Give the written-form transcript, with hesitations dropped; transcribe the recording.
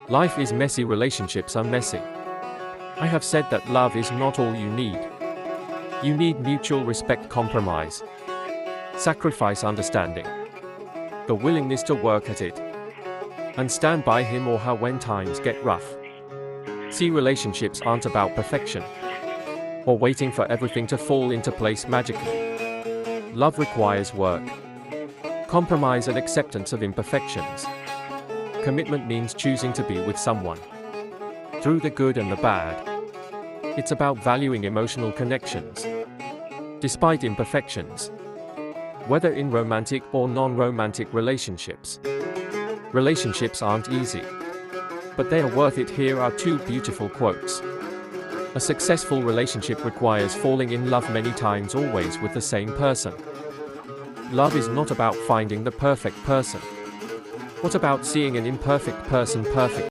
Life is messy, relationships are messy. I have said that love is not all you need. You need mutual respect, compromise, sacrifice, understanding, the willingness to work at it, and stand by him or her when times get rough. See, relationships aren't about perfection or waiting for everything to fall into place magically. Love requires work, compromise, and acceptance of imperfections. Commitment means choosing to be with someone through the good and the bad. It's about valuing emotional connections despite imperfections, whether in romantic or non-romantic relationships. Relationships aren't easy, but they are worth it. Here are two beautiful quotes. A successful relationship requires falling in love many times, always with the same person. Love is not about finding the perfect person. What about seeing an imperfect person perfect?